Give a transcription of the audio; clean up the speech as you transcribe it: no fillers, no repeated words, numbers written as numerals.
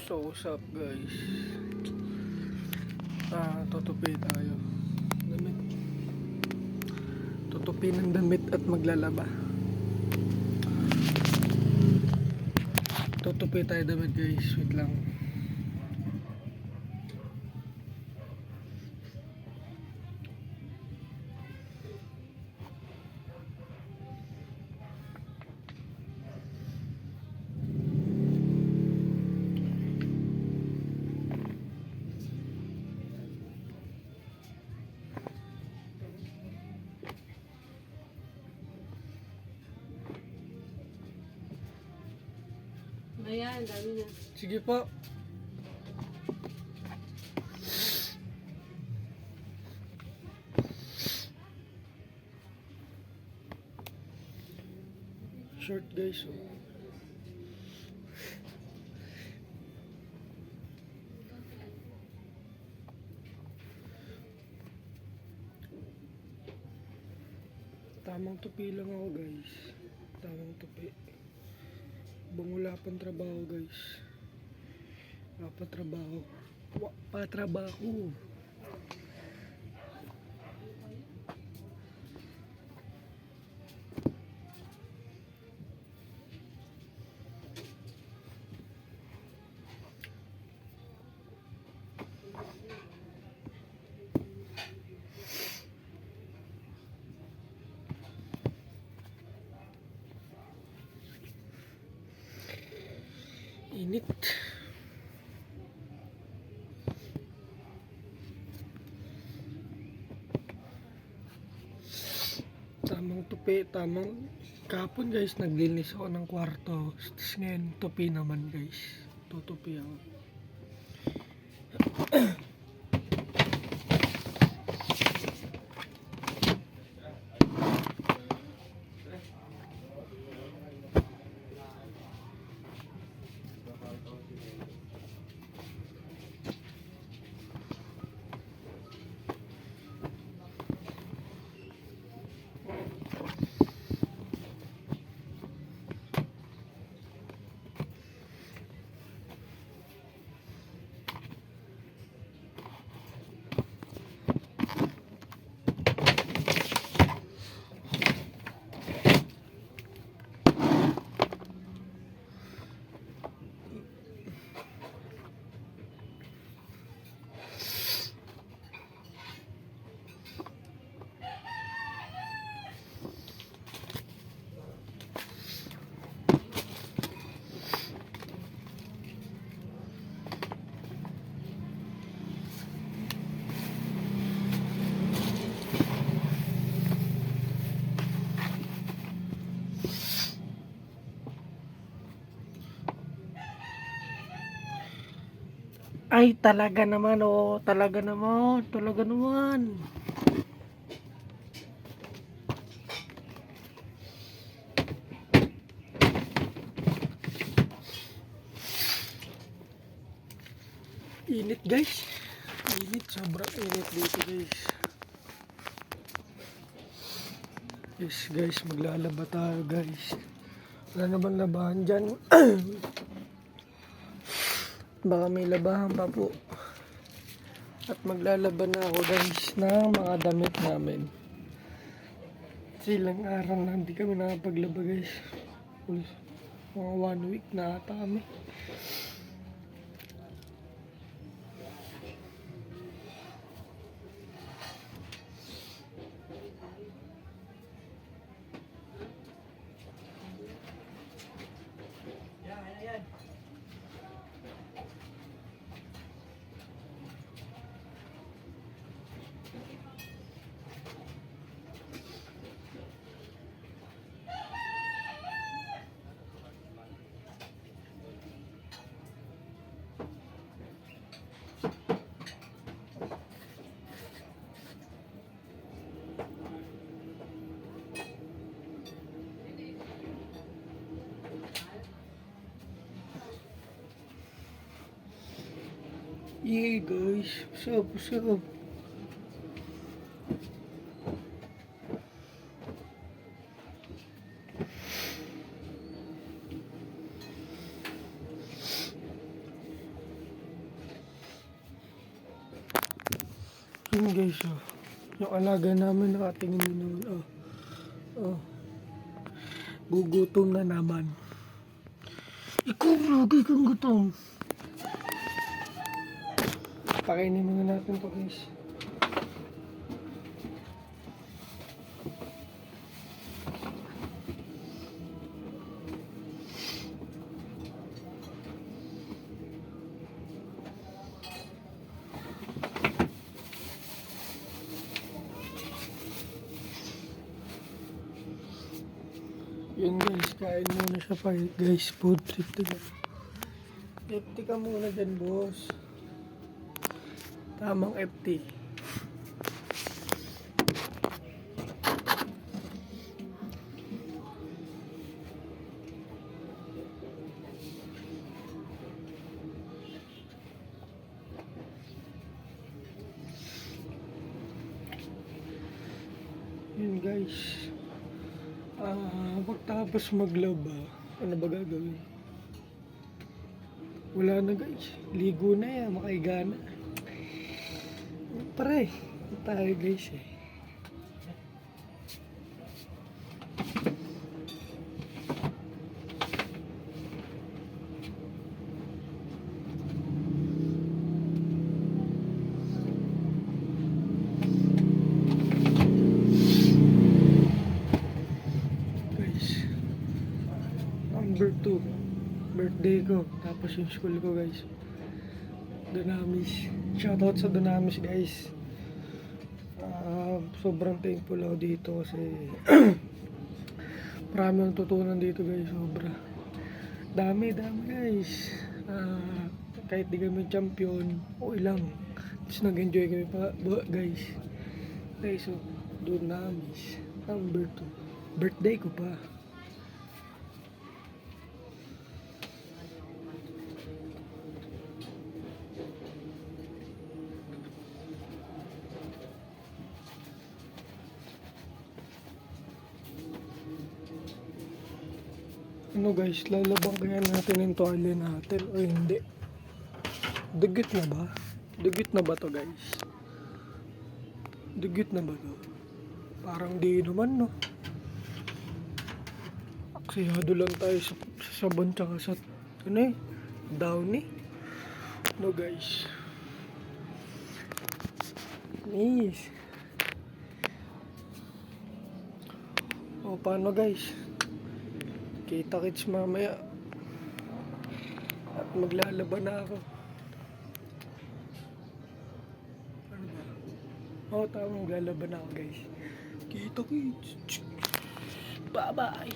So what's up guys, tutupi tayo damit, tutupi ng damit at maglalaba. Tutupi tayo damit guys, wait lang. Ayan, dami na. Sige po. Short guys, oh. Tamang tupi lang ako guys. Tamang tupi. Wala pang trabaho guys. Patrabaho. Patrabaho. Init. Tamang tupi, tamang kapon guys, naglinis ako ng kwarto. Tapos ngayon, tupi naman guys. Tutupi ako. Ay, talaga naman, oh. Talaga naman. Talaga naman. Init, guys. Init. Sobrang init dito, guys. Yes, guys. Maglalaba tayo, guys. Wala naman labahan dyan. Baka may labahan pa po. At maglalaba na ako guys ng mga damit namin. Silang araw na hindi kami nakapaglaba guys. Mga 1 week na ata kami. Yeah guys, what's up, what's up? Yun guys, oh. Yung alaga namin nakatingin na naman, oh. Oh. Gugutom na naman. Ikaw, lagi kang gutom. Pakainin muna natin to guys. Yun guys, kain muna siya pa guys, food trip to guys. FT ka muna dyan boss. Tamang FT. Yun guys. Pagtapos maglaba, ano ba gagawin? Wala na guys. Ligo na yan, makaiga na. Pare, tayo guys eh. Number 2, birthday ko, tapos yung school ko guys. Dunamis, shoutout sa Dunamis guys. Sobrang thankful ako dito kasi marami ang tutunan dito guys, sobra. Dami guys. Kahit di kami champion, okay lang. Just nag-enjoy kami pa guys. Okay, so Dunamis, number 2, birthday ko pa. Ano guys, lalabang kaya natin yung tuwalya natin o hindi? Dugit na ba? Dugit na ba to guys? Dugit na ba to? Parang di naman no. Aksiyado lang tayo sa sabon tsaka sa ano eh, downy. No guys. Nice. O paano guys? Kita kits mamaya. At maglalaban na ako. Ano ba? Oo, tama, maglalaban na ako guys. Kita kits. Bye bye.